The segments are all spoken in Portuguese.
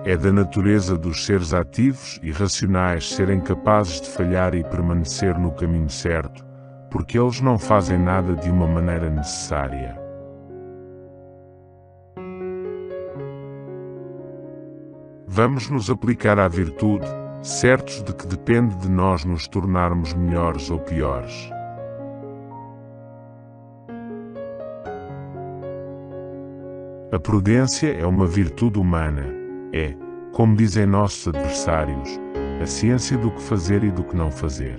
É da natureza dos seres ativos e racionais serem capazes de falhar e permanecer no caminho certo, porque eles não fazem nada de uma maneira necessária. Vamos nos aplicar à virtude, certos de que depende de nós nos tornarmos melhores ou piores. A prudência é uma virtude humana. É, como dizem nossos adversários, a ciência do que fazer e do que não fazer.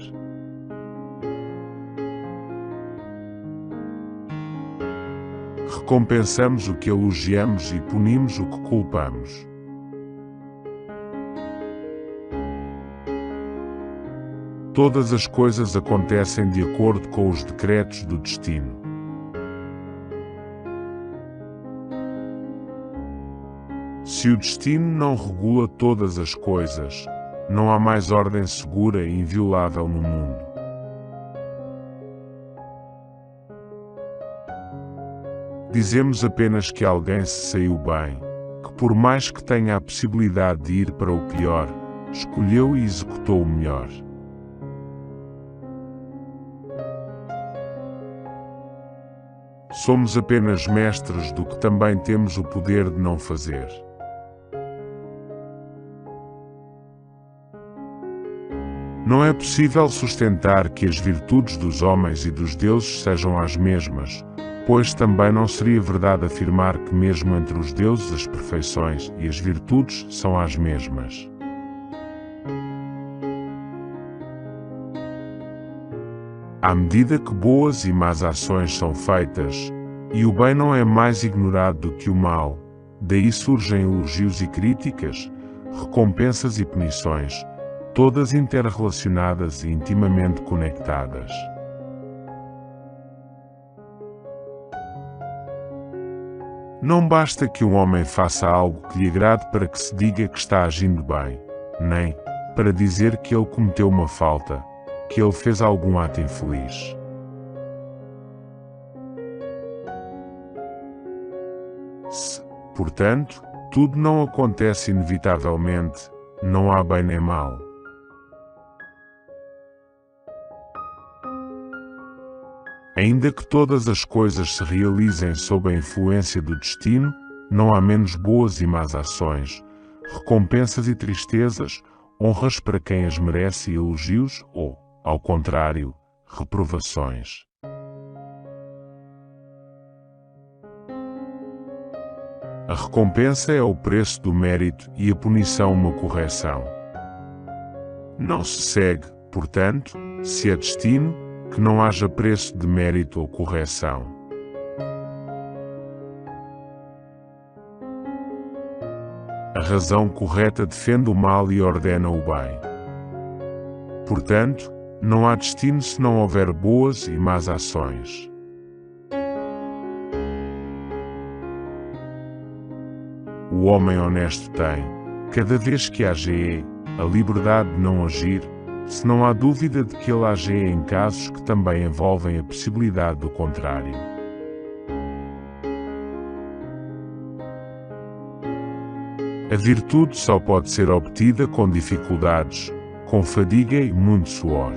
Recompensamos o que elogiamos e punimos o que culpamos. Todas as coisas acontecem de acordo com os decretos do destino. Se o destino não regula todas as coisas, não há mais ordem segura e inviolável no mundo. Dizemos apenas que alguém se saiu bem, que por mais que tenha a possibilidade de ir para o pior, escolheu e executou o melhor. Somos apenas mestres do que também temos o poder de não fazer. Não é possível sustentar que as virtudes dos homens e dos deuses sejam as mesmas, pois também não seria verdade afirmar que mesmo entre os deuses as perfeições e as virtudes são as mesmas. À medida que boas e más ações são feitas, e o bem não é mais ignorado do que o mal, daí surgem elogios e críticas, recompensas e punições, todas interrelacionadas e intimamente conectadas. Não basta que um homem faça algo que lhe agrade para que se diga que está agindo bem, nem para dizer que ele cometeu uma falta, que ele fez algum ato infeliz. Se, portanto, tudo não acontece inevitavelmente, não há bem nem mal. Ainda que todas as coisas se realizem sob a influência do destino, não há menos boas e más ações, recompensas e tristezas, honras para quem as merece e elogios ou, ao contrário, reprovações. A recompensa é o preço do mérito e a punição uma correção. Não se segue, portanto, se é destino, que não haja preço de mérito ou correção. A razão correta defende o mal e ordena o bem. Portanto, não há destino se não houver boas e más ações. O homem honesto tem, cada vez que age, a liberdade de não agir, se não há dúvida de que ele age em casos que também envolvem a possibilidade do contrário. A virtude só pode ser obtida com dificuldades, com fadiga e muito suor.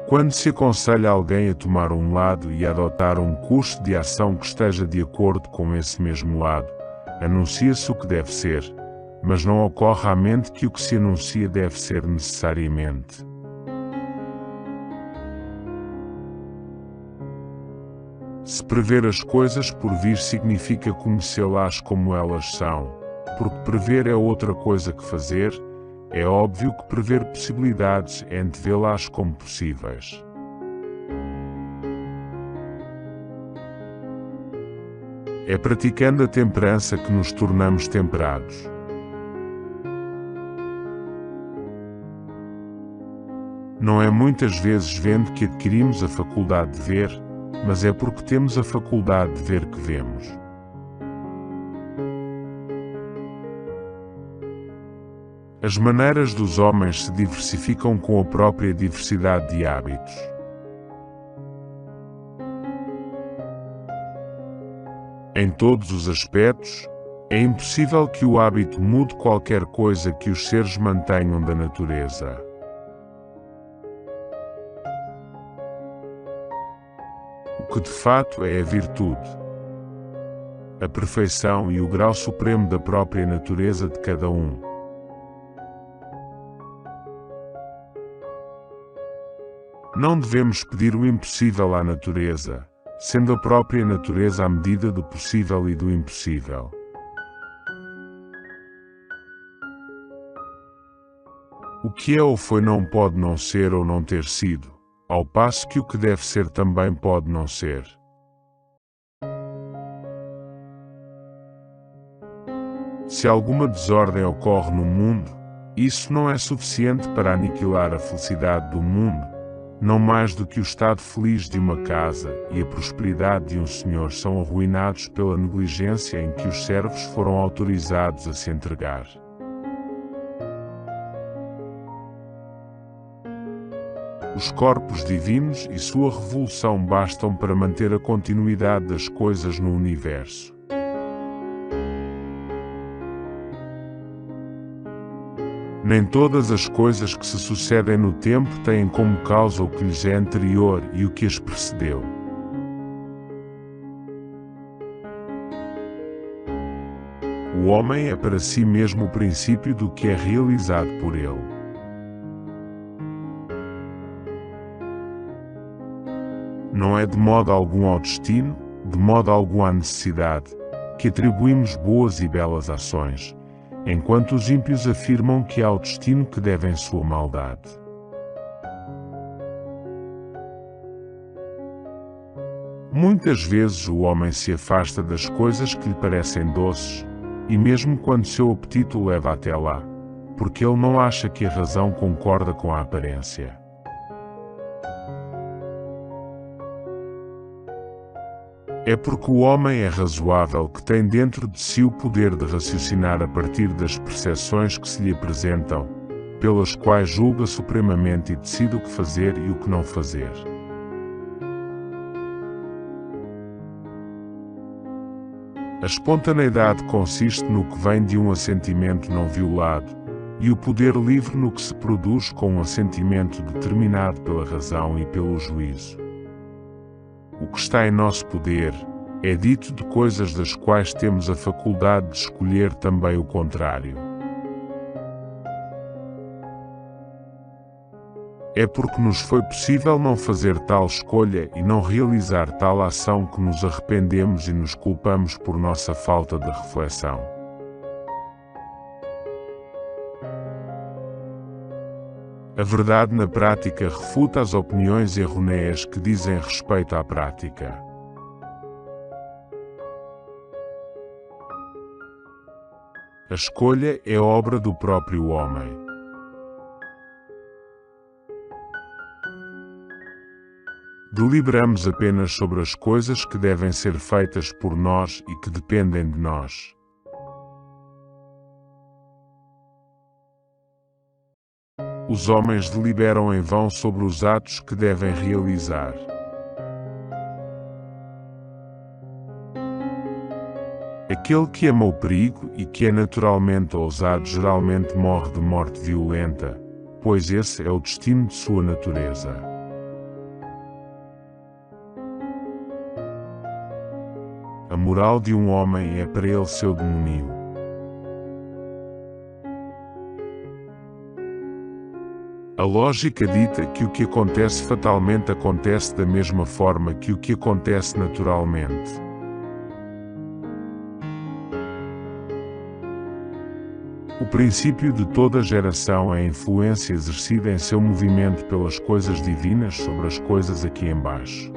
Quando se aconselha alguém a tomar um lado e a adotar um curso de ação que esteja de acordo com esse mesmo lado, anuncia-se o que deve ser, mas não ocorre à mente que o que se anuncia deve ser necessariamente. Se prever as coisas por vir significa conhecê-las como elas são, porque prever é outra coisa que fazer, é óbvio que prever possibilidades é antevê-las como possíveis. É praticando a temperança que nos tornamos temperados. Não é muitas vezes vendo que adquirimos a faculdade de ver, mas é porque temos a faculdade de ver que vemos. As maneiras dos homens se diversificam com a própria diversidade de hábitos. Em todos os aspectos, é impossível que o hábito mude qualquer coisa que os seres mantenham da natureza. O que de fato é a virtude, a perfeição e o grau supremo da própria natureza de cada um. Não devemos pedir o impossível à natureza, sendo a própria natureza a medida do possível e do impossível. O que é ou foi não pode não ser ou não ter sido, ao passo que o que deve ser também pode não ser. Se alguma desordem ocorre no mundo, isso não é suficiente para aniquilar a felicidade do mundo, não mais do que o estado feliz de uma casa e a prosperidade de um senhor são arruinados pela negligência em que os servos foram autorizados a se entregar. Os corpos divinos e sua revolução bastam para manter a continuidade das coisas no universo. Nem todas as coisas que se sucedem no tempo têm como causa o que lhes é anterior e o que as precedeu. O homem é para si mesmo o princípio do que é realizado por ele. Não é de modo algum ao destino, de modo algum à necessidade, que atribuímos boas e belas ações, enquanto os ímpios afirmam que é ao destino que devem sua maldade. Muitas vezes o homem se afasta das coisas que lhe parecem doces, e mesmo quando seu apetite o leva até lá, porque ele não acha que a razão concorda com a aparência. É porque o homem é razoável que tem dentro de si o poder de raciocinar a partir das percepções que se lhe apresentam, pelas quais julga supremamente e decide o que fazer e o que não fazer. A espontaneidade consiste no que vem de um assentimento não violado, e o poder livre no que se produz com um assentimento determinado pela razão e pelo juízo. O que está em nosso poder é dito de coisas das quais temos a faculdade de escolher também o contrário. É porque nos foi possível não fazer tal escolha e não realizar tal ação que nos arrependemos e nos culpamos por nossa falta de reflexão. A verdade na prática refuta as opiniões errôneas que dizem respeito à prática. A escolha é obra do próprio homem. Deliberamos apenas sobre as coisas que devem ser feitas por nós e que dependem de nós. Os homens deliberam em vão sobre os atos que devem realizar. Aquele que ama o perigo e que é naturalmente ousado geralmente morre de morte violenta, pois esse é o destino de sua natureza. A moral de um homem é para ele seu demônio. A lógica dita que o que acontece fatalmente acontece da mesma forma que o que acontece naturalmente. O princípio de toda geração é a influência exercida em seu movimento pelas coisas divinas sobre as coisas aqui embaixo.